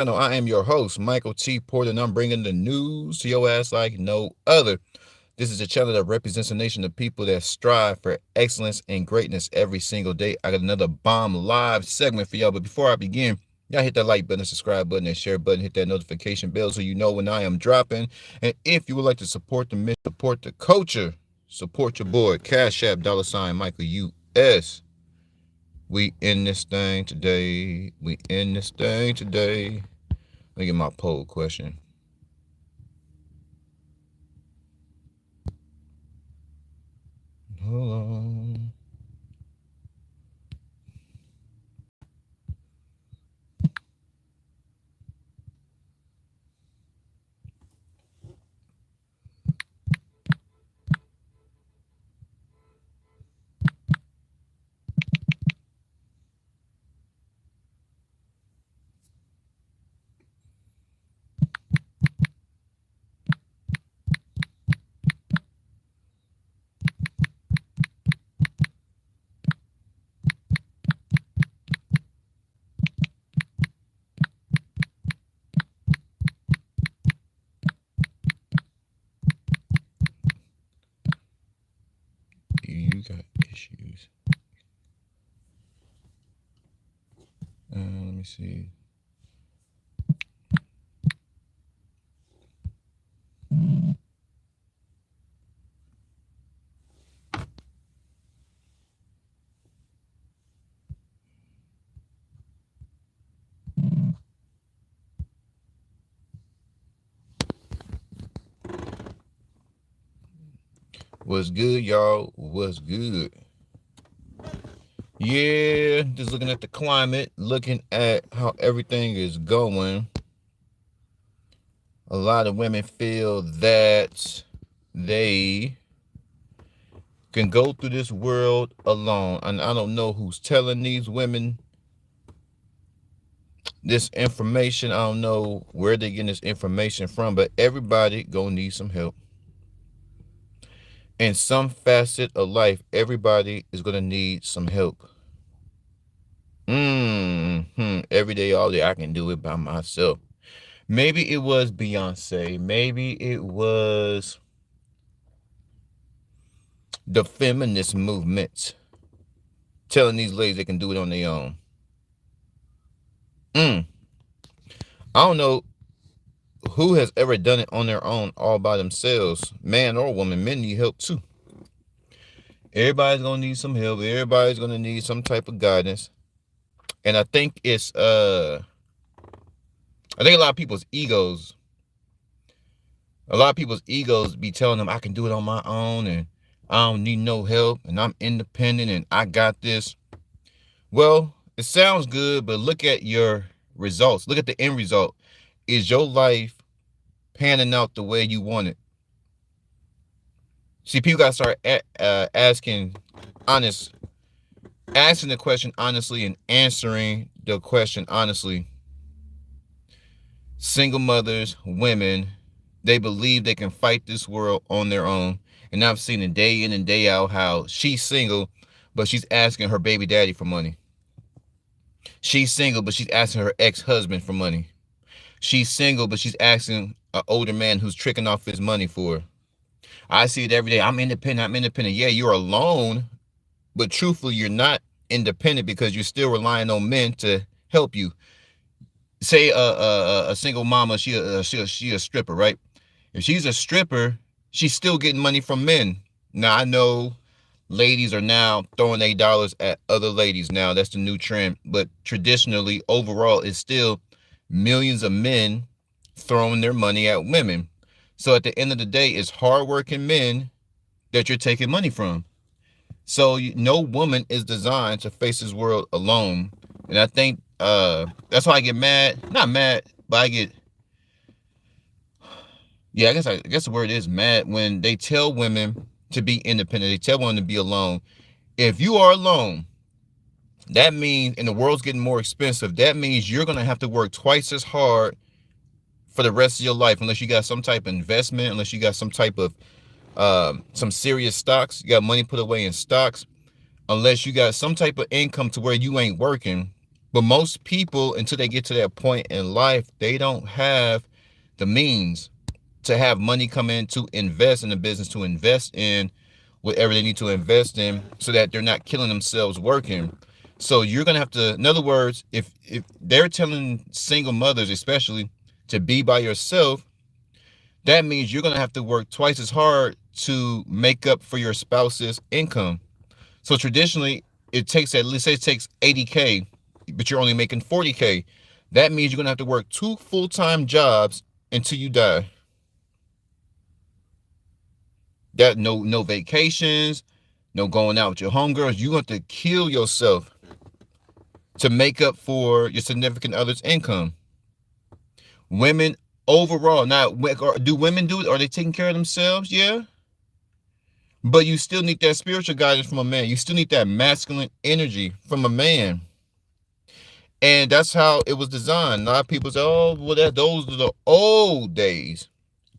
channel. I am your host, Michael T. Porter, and I'm bringing the news to your ass like no other. This is a channel that represents a nation of people that strive for excellence and greatness every single day. I got another bomb live segment for y'all, but before I begin, y'all hit that like button, subscribe button, and share button. Hit that notification bell so you know when I am dropping. And if you would like to support the mission, support the culture, support your boy, Cash App, $ Michael US. We in this thing today. We in this thing today. Let me get my poll question. Hold on. You got issues. Let me see. What's good, y'all? What's good? Yeah, just looking at the climate, looking at how everything is going. A lot of women feel that they can go through this world alone. And I don't know who's telling these women this information. I don't know where they're getting this information from, but everybody gonna need some help. In some facet of life, everybody is gonna need some help. Every day, all day, I can do it by myself. Maybe it was Beyonce. Maybe it was the feminist movement telling these ladies they can do it on their own. I don't know who has ever done it on their own all by themselves, man or woman. Men need help too. Everybody's gonna need some help. Everybody's gonna need some type of guidance. And I think it's a lot of people's egos. A lot of people's egos be telling them I can do it on my own and I don't need no help and I'm independent and I got this. Well, it sounds good, but look at your results. Look at the end result. Is your life panning out the way you want it? See, people gotta start asking the question honestly and answering the question honestly. Single mothers, women, they believe they can fight this world on their own. And I've seen it day in and day out how she's single, but she's asking her baby daddy for money. She's single, but she's asking her ex-husband for money. She's single, but she's asking an older man who's tricking off his money for her. I see it every day. I'm independent. Yeah, you're alone, but truthfully, you're not independent because you're still relying on men to help you. Say a single mama, she a stripper, right? If she's a stripper, she's still getting money from men. Now I know ladies are now throwing their dollars at other ladies now. That's the new trend. But traditionally, overall, it's still millions of men throwing their money at women. So at the end of the day, it's hardworking men that you're taking money from. So no woman is designed to face this world alone. And I think that's why I get mad. Not mad, but I get, yeah, I guess the word is mad when they tell women to be independent. They tell women to be alone. If you are alone, that means, and the world's getting more expensive, that means you're going to have to work twice as hard for the rest of your life, unless you got some type of investment, unless you got some type of, some serious stocks, you got money put away in stocks, unless you got some type of income to where you ain't working. But most people, until they get to that point in life, they don't have the means to have money come in to invest in the business, to invest in whatever they need to invest in, so that they're not killing themselves working. So you're gonna have to, in other words, if they're telling single mothers especially to be by yourself, that means you're gonna have to work twice as hard to make up for your spouse's income. So traditionally, it takes, at least say it takes 80K, but you're only making 40K. That means you're gonna have to work 2 full-time jobs until you die. That no vacations, no going out with your homegirls. You have to kill yourself to make up for your significant other's income. Women overall, now, do women do it? Are they taking care of themselves? Yeah. But you still need that spiritual guidance from a man. You still need that masculine energy from a man. And that's how it was designed. A lot of people say, oh, well, those are the old days.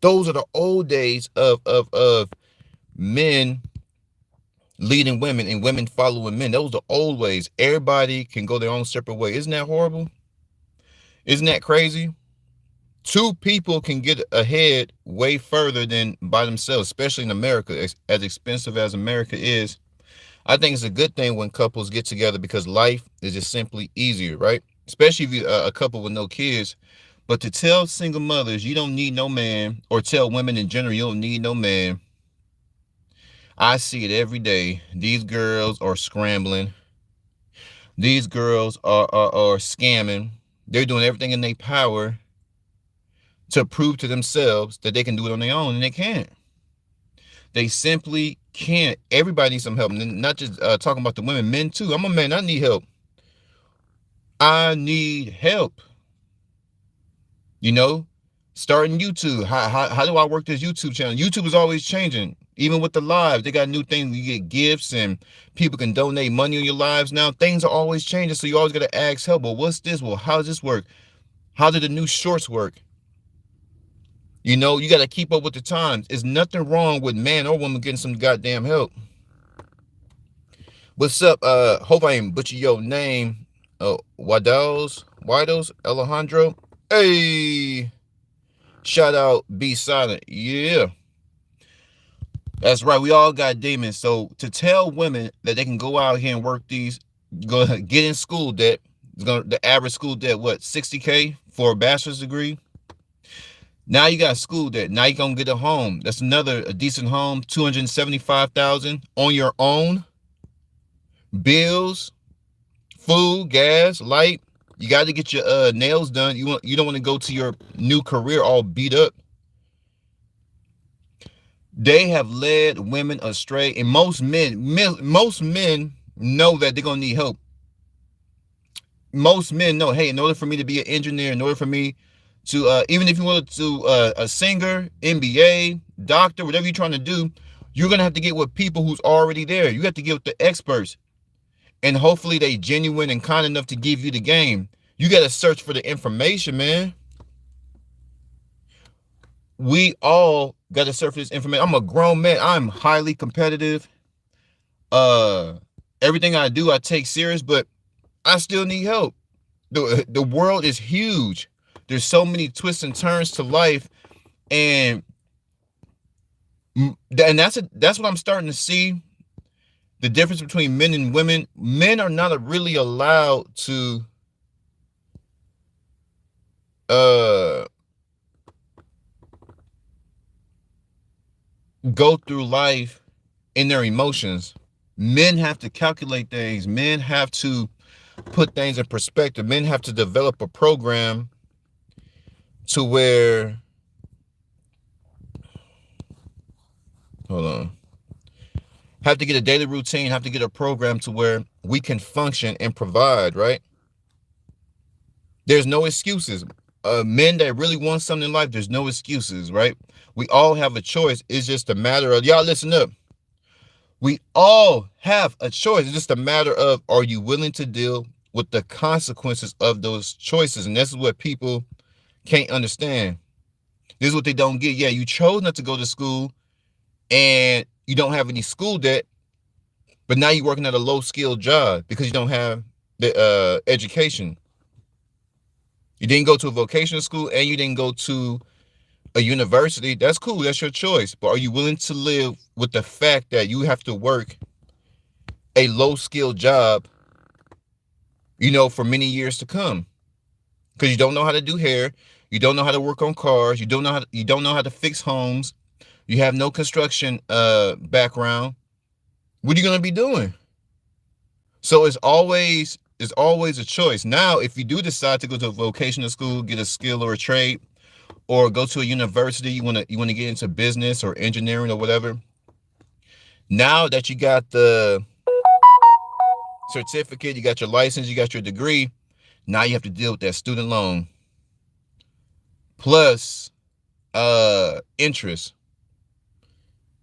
Those are the old days of men leading women and women following men. Those are the old ways. Everybody can go their own separate way. Isn't that horrible? Isn't that crazy? Two people can get ahead way further than by themselves, especially in America. As expensive as America is, I think it's a good thing when couples get together, because life is just simply easier, right? Especially if you're a couple with no kids. But to tell single mothers you don't need no man, or tell women in general you don't need no man, I see it every day. These girls are scrambling. These girls are scamming. They're doing everything in their power to prove to themselves that they can do it on their own, and they can't. They simply can't. Everybody needs some help. And not just talking about the women, men too. I'm a man. I need help. I need help. You know, starting YouTube. How do I work this YouTube channel? YouTube is always changing. Even with the lives, they got new things. You get gifts and people can donate money on your lives now. Things are always changing. So you always got to ask help. Well, what's this? Well, how does this work? How do the new shorts work? You know, you got to keep up with the times. There's nothing wrong with man or woman getting some goddamn help. What's up? Hope I ain't butcher your name. Wados Alejandro. Hey, shout out, be silent. Yeah, that's right. We all got demons. So to tell women that they can go out here and work these, go get in school debt. The average school debt, what, 60K for a bachelor's degree? Now you got school debt. Now you're gonna get a home. That's a decent home, $275,000 on your own. Bills, food, gas, light. You got to get your nails done. You don't want to go to your new career all beat up. They have led women astray, and most men know that they're gonna need help. Most men know, hey, in order for me to be an engineer, in order for me to even if you want to a singer, MBA, doctor, whatever you're trying to do, you're gonna have to get with people who's already there. You have to get with the experts, and hopefully they genuine and kind enough to give you the game. You got to search for the information, man. We all got to search for this information. I'm a grown man. I'm highly competitive. Everything I do, I take serious, but I still need help. The world is huge. There's so many twists and turns to life, and that's what I'm starting to see. The difference between men and women. Men are not really allowed to go through life in their emotions. Men have to calculate things. Men have to put things in perspective. Men have to develop a program to where, have to get a daily routine, have to get a program to where we can function and provide, right? There's no excuses. Men that really want something in life, there's no excuses, right? We all have a choice. It's just a matter of, y'all listen up. We all have a choice. It's just a matter of, are you willing to deal with the consequences of those choices? And this is what people can't understand. This is what they don't get. Yeah, you chose not to go to school and you don't have any school debt, but now you're working at a low-skilled job because you don't have the education. You didn't go to a vocational school and you didn't go to a university. That's cool. That's your choice. But are you willing to live with the fact that you have to work a low skill job, for many years to come? Because you don't know how to do hair. You don't know how to work on cars. You don't know how to fix homes. You have no construction background. What are you going to be doing? So it's always a choice. Now, if you do decide to go to a vocational school, get a skill or a trade, or go to a university, you want to get into business or engineering or whatever. Now that you got the certificate, you got your license, you got your degree, now you have to deal with that student loan plus interest.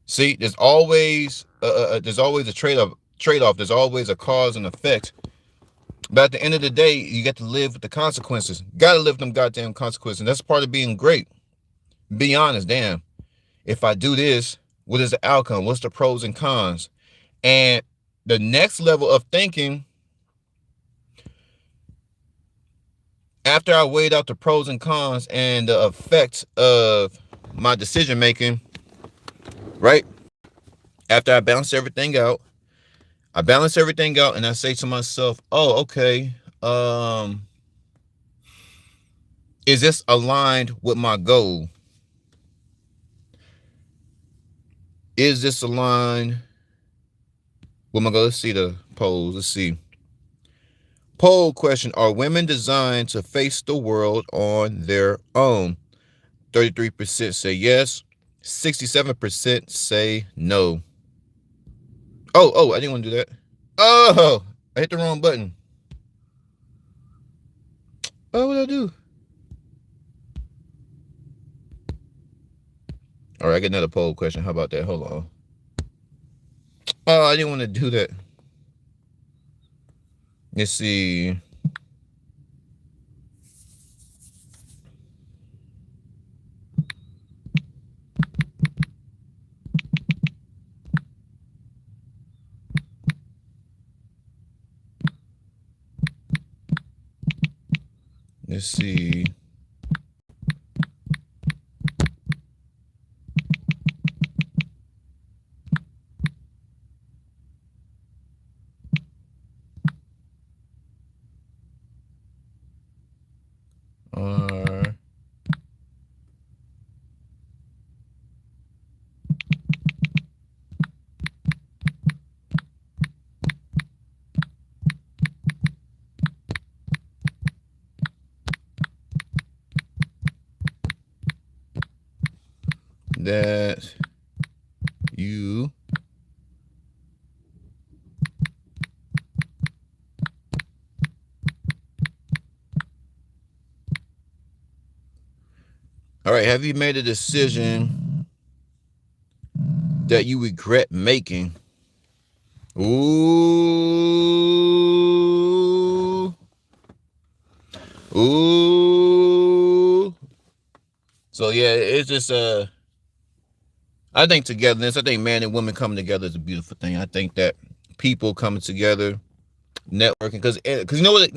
See, there's always a trade-off. There's always a cause and effect. But at the end of the day, you got to live with the consequences. Got to live with them goddamn consequences. And that's part of being great. Be honest, damn. If I do this, what is the outcome? What's the pros and cons? And the next level of thinking, after I weighed out the pros and cons and the effects of my decision making, right? After I balance everything out, and I say to myself, oh, okay, is this aligned with my goal? Is this aligned with my goal? Let's see the polls. Let's see. Poll question: are women designed to face the world on their own? 33% say yes. 67% say no. Oh, I didn't want to do that. Oh, I hit the wrong button. Oh, what did I do? All right, I get another poll question. How about that? Hold on. Oh, I didn't want to do that. Let's see. Let's see. That you all right, have you made a decision that you regret making? Ooh. So yeah, it's just I think togetherness. I think man and woman coming together is a beautiful thing. I think that people coming together, networking, because you know what?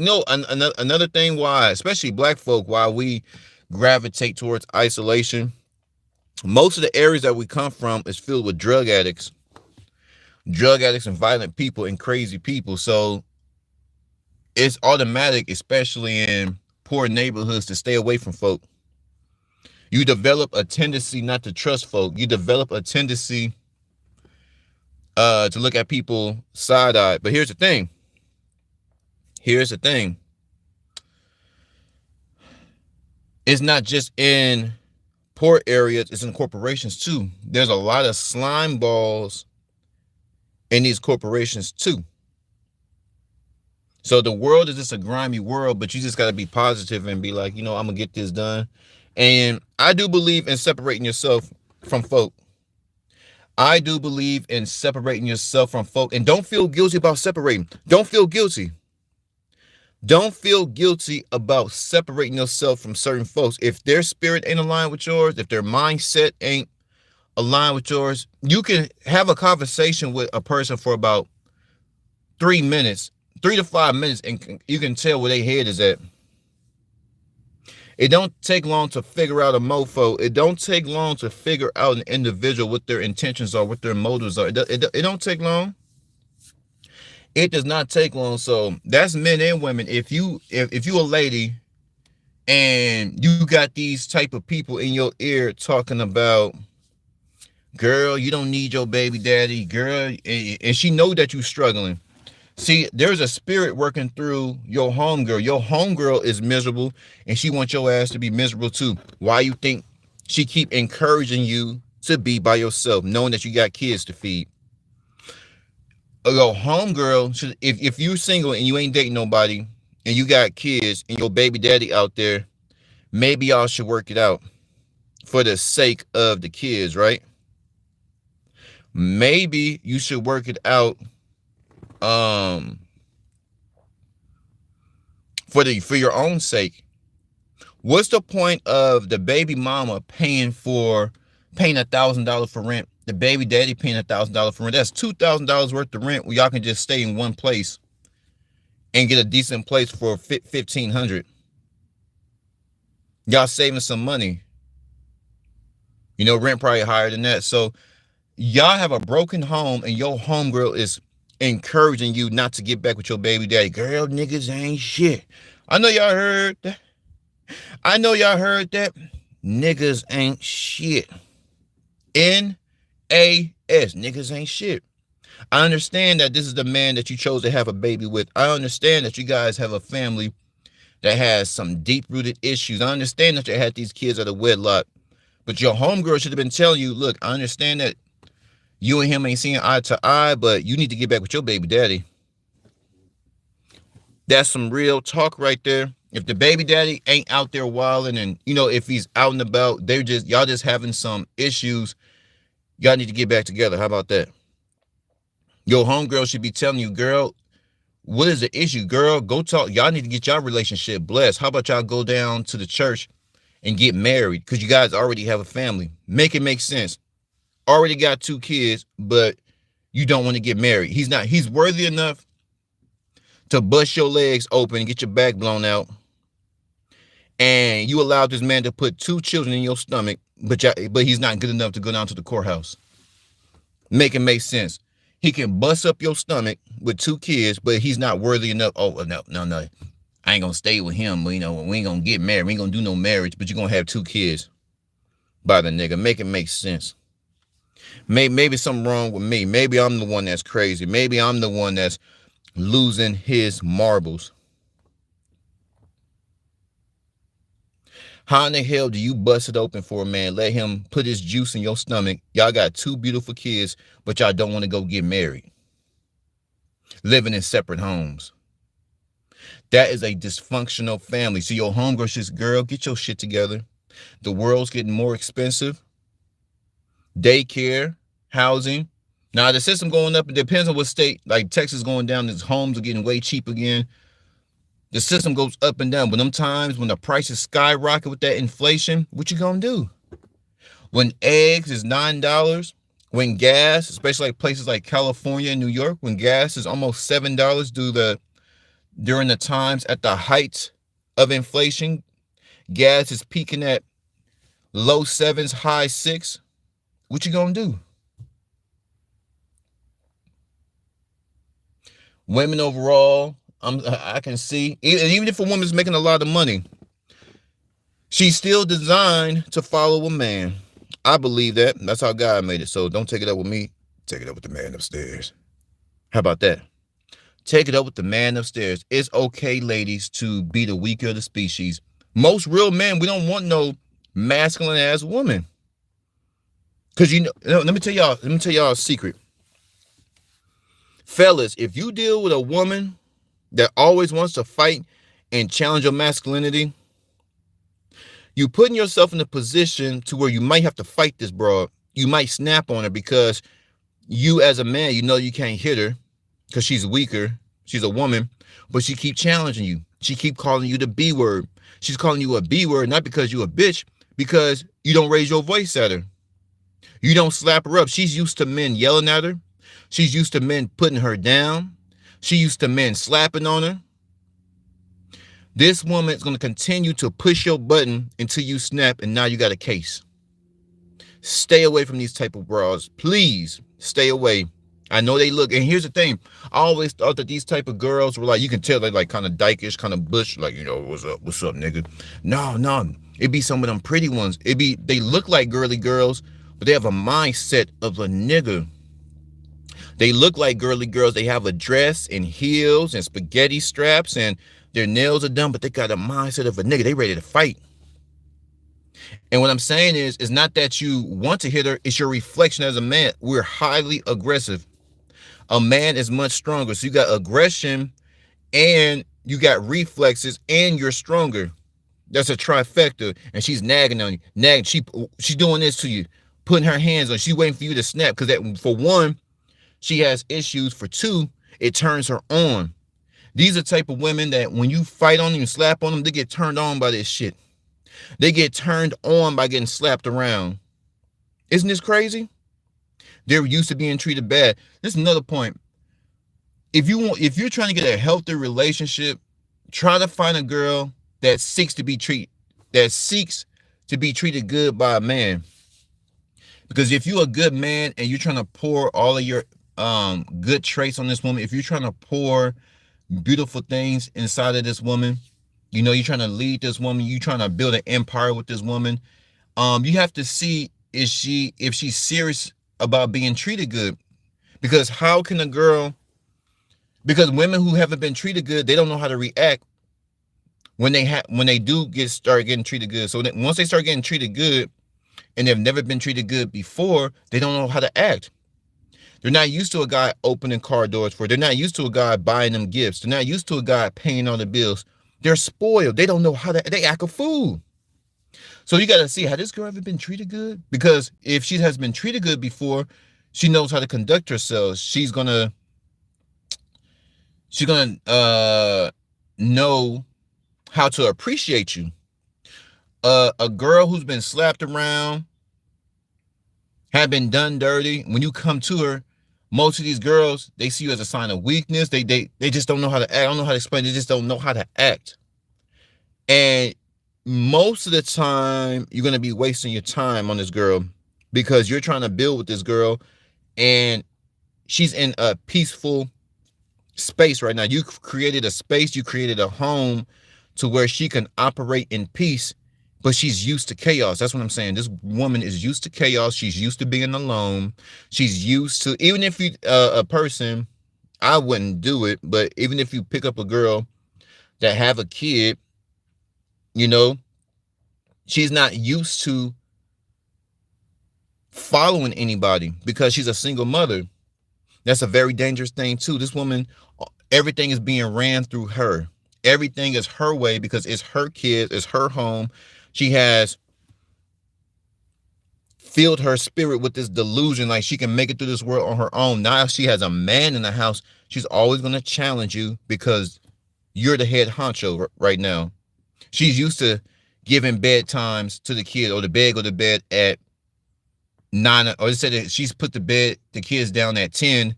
Another thing why, especially black folk, why we gravitate towards isolation. Most of the areas that we come from is filled with drug addicts and violent people and crazy people. So it's automatic, especially in poor neighborhoods, to stay away from folk. You develop a tendency not to trust folk. You develop a tendency to look at people side-eyed. But here's the thing. It's not just in poor areas, it's in corporations too. There's a lot of slime balls in these corporations too. So the world is just a grimy world, but you just got to be positive and be like, I'm going to get this done. And I do believe in separating yourself from folk. And don't feel guilty about separating. Don't feel guilty about separating yourself from certain folks. If their spirit ain't aligned with yours, if their mindset ain't aligned with yours, you can have a conversation with a person for about 3 minutes, 3 to 5 minutes, and you can tell where their head is at. It don't take long to figure out a mofo. It don't take long to figure out an individual, what their intentions are, what their motives are. It don't take long. It does not take long. So that's men and women. If you a lady and you got these type of people in your ear talking about, girl, you don't need your baby daddy, girl, and she know that you struggling. See, there's a spirit working through your homegirl. Your homegirl is miserable, and she wants your ass to be miserable too. Why you think she keep encouraging you to be by yourself, knowing that you got kids to feed? Your homegirl should, if you're single and you ain't dating nobody, and you got kids, and your baby daddy out there, maybe y'all should work it out for the sake of the kids, right? Maybe you should work it out for your own sake. What's the point of the baby mama paying $1,000 for rent, the baby daddy paying $1,000 for rent? That's $2,000 worth of rent where y'all can just stay in one place and get a decent place for $1,500. Y'all saving some money. You know, rent probably higher than that. So y'all have a broken home, and your homegirl is encouraging you not to get back with your baby daddy. Girl, niggas ain't shit. I know y'all heard that. Niggas ain't shit. N-A-S. Niggas ain't shit. I understand that this is the man that you chose to have a baby with. I understand that you guys have a family that has some deep-rooted issues. I understand that you had these kids out of wedlock. But your homegirl should have been telling you, look, I understand that you and him ain't seeing eye to eye, but you need to get back with your baby daddy. That's some real talk right there. If the baby daddy ain't out there wilding, and you know, if he's out and about, y'all just having some issues, y'all need to get back together. How about that? Your homegirl should be telling you, girl, what is the issue? Girl, go talk. Y'all need to get y'all relationship blessed. How about y'all go down to the church and get married? Because you guys already have a family. Make it make sense. Already got 2 kids, but you don't want to get married. He's worthy enough to bust your legs open and get your back blown out. And you allowed this man to put 2 children in your stomach, but he's not good enough to go down to the courthouse. Make it make sense. He can bust up your stomach with 2 kids, but he's not worthy enough. Oh, no. I ain't gonna stay with him. You know, we ain't gonna get married. We ain't gonna do no marriage, but you're gonna have 2 kids by the nigga. Make it make sense. Maybe something wrong with me. Maybe I'm the one that's crazy. Maybe I'm the one that's losing his marbles. How in the hell do you bust it open for a man? Let him put his juice in your stomach. Y'all got 2 beautiful kids, but y'all don't want to go get married. Living in separate homes. That is a dysfunctional family. So your homegirl says, girl, get your shit together. The world's getting more expensive. Daycare, housing. Now the system going up. It depends on what state. Like Texas going down. These homes are getting way cheap again. The system goes up and down. But them times when the prices skyrocket with that inflation, what you gonna do? When eggs is $9, when gas, especially like places like California and New York, when gas is almost $7 during the times at the height of inflation, gas is peaking at low 7s, high 6. What you gonna do? Women overall, I can see, even if a woman's making a lot of money, she's still designed to follow a man. I believe that. That's how God made it. So don't take it up with me. Take it up with the man upstairs. How about that? Take it up with the man upstairs. It's okay, ladies, to be the weaker of the species. Most real men, we don't want no masculine ass woman. Because let me tell y'all a secret. Fellas, if you deal with a woman that always wants to fight and challenge your masculinity, you putting yourself in a position to where you might have to fight this broad. You might snap on her because you as a man, you know you can't hit her because she's weaker. She's a woman, but she keep challenging you. She keep calling you the B word. She's calling you a B word, not because you a bitch, because you don't raise your voice at her. You don't slap her up. She's used to men yelling at her. She's used to men putting her down. She used to men slapping on her. This woman is going to continue to push your button until you snap, and now you got a case. Stay away from these type of bras. Please stay away. I know they look, and here's the thing. I always thought that these type of girls were like, you can tell they're like kind of dykish, kind of bush, like, what's up, nigga? No. It'd be some of them pretty ones. They look like girly girls, but they have a mindset of a nigga. They look like girly girls. They have a dress and heels and spaghetti straps, and their nails are done, but they got a mindset of a nigga. They ready to fight. And what I'm saying is, it's not that you want to hit her, it's your reflection as a man. We're highly aggressive. A man is much stronger. So you got aggression and you got reflexes and you're stronger. That's a trifecta. And she's nagging on you. She's doing this to you, putting her hands on you. She's waiting for you to snap, because that, for one, she has issues. For two, it turns her on. These are the type of women that when you fight on them, you slap on them, they get turned on by this shit. They get turned on by getting slapped around. Isn't this crazy? They're used to being treated bad. This is another point. If you're trying to get a healthy relationship, try to find a girl that seeks to be treated good by a man. Because if you're a good man and you're trying to pour all of your good traits on this woman, if you're trying to pour beautiful things inside of this woman, you're trying to lead this woman, you're trying to build an empire with this woman, you have to see if she's serious about being treated good. Because because women who haven't been treated good, they don't know how to react when they do start getting treated good. So once they start getting treated good and they've never been treated good before, they don't know how to act. They're not used to a guy opening car doors for. They're not used to a guy buying them gifts. They're not used to a guy paying all the bills. They're spoiled. They don't know they act a fool. So you got to see, has this girl ever been treated good? Because if she has been treated good before, she knows how to conduct herself. She's gonna know how to appreciate you. A girl who's been slapped around, have been done dirty, when you come to her, most of these girls, they see you as a sign of weakness. They just don't know how to act. I don't know how to explain. They just don't know how to act. And most of the time, you're going to be wasting your time on this girl, because you're trying to build with this girl and she's in a peaceful space right now. You created a space, you created a home to where she can operate in peace, but she's used to chaos. That's what I'm saying. This woman is used to chaos. She's used to being alone. She's used to, even if you, a person, I wouldn't do it, but even if you pick up a girl that have a kid, she's not used to following anybody because she's a single mother. That's a very dangerous thing too. This woman, everything is being ran through her. Everything is her way because it's her kids, it's her home. She has filled her spirit with this delusion like she can make it through this world on her own. Now she has a man in the house. She's always going to challenge you because you're the head honcho right now. She's used to giving bedtimes to the kid, or the bed go to bed at 9, or they said that she's put the kids down at 10.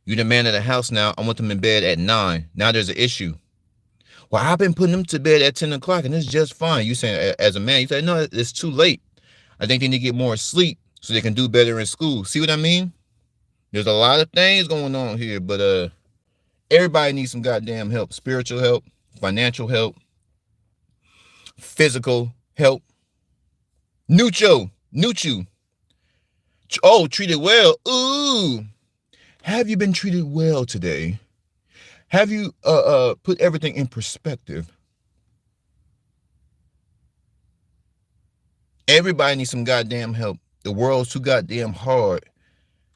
You're the man of the house now. I want them in bed at 9. Now there's an issue. Well, I've been putting them to bed at 10 o'clock and it's just fine. You saying, as a man, you say, no, it's too late. I think they need to get more sleep so they can do better in school. See what I mean? There's a lot of things going on here, but everybody needs some goddamn help. Spiritual help, financial help, physical help. Nuchu. Oh, treated well. Ooh. Have you been treated well today? Have you put everything in perspective? Everybody needs some goddamn help. The world's too goddamn hard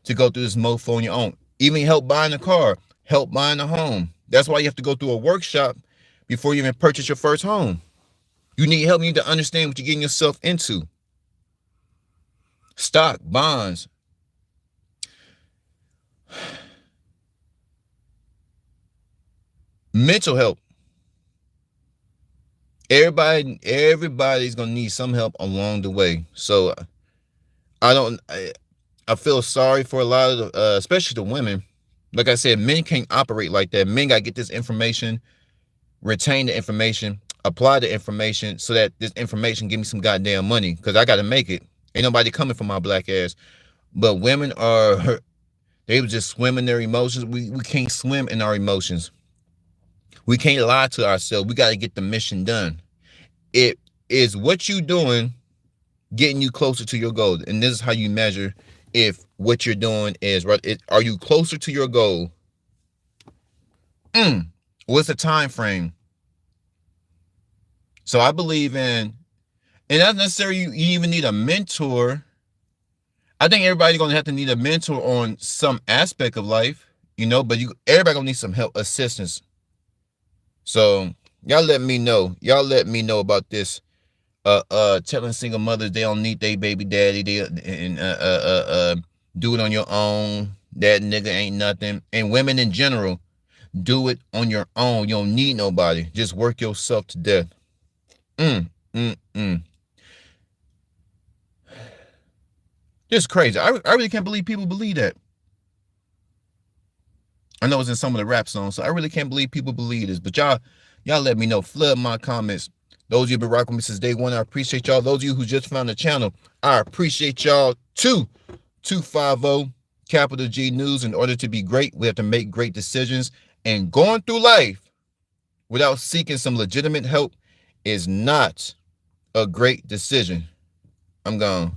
to go through this mofo on your own. Even help buying a car, help buying a home. That's why you have to go through a workshop before you even purchase your first home. You need help. You need to understand what you're getting yourself into. Stock, bonds. Mental help. Everybody's gonna need some help along the way. So I feel sorry for a lot of especially the women, Like I said, men can't operate like that. Men got to get this information, retain the information, apply the information so that this information give me some goddamn money because I got to make it. Ain't nobody coming for my black ass. But women are, they would just swim in their emotions. We can't swim in our emotions. We can't lie to ourselves. We got to get the mission done. It is what you doing getting you closer to your goal. And this is how you measure if what you're doing is right. Are you closer to your goal? What's the time frame? So I believe in, and not necessarily you even need a mentor. I think everybody's gonna have to need a mentor on some aspect of life, but everybody gonna need some help, assistance. So y'all let me know. Y'all let me know about this. Telling single mothers they don't need their baby daddy, do it on your own. That nigga ain't nothing. And women in general, do it on your own. You don't need nobody. Just work yourself to death. It's crazy. I really can't believe people believe that. I know it's in some of the rap songs, so I really can't believe people believe this. But y'all let me know. Flood my comments. Those of you who've been rocking with me since day one, I appreciate y'all. Those of you who just found the channel, I appreciate y'all too. 250 Capital G News. In order to be great, we have to make great decisions. And going through life without seeking some legitimate help is not a great decision. I'm gone.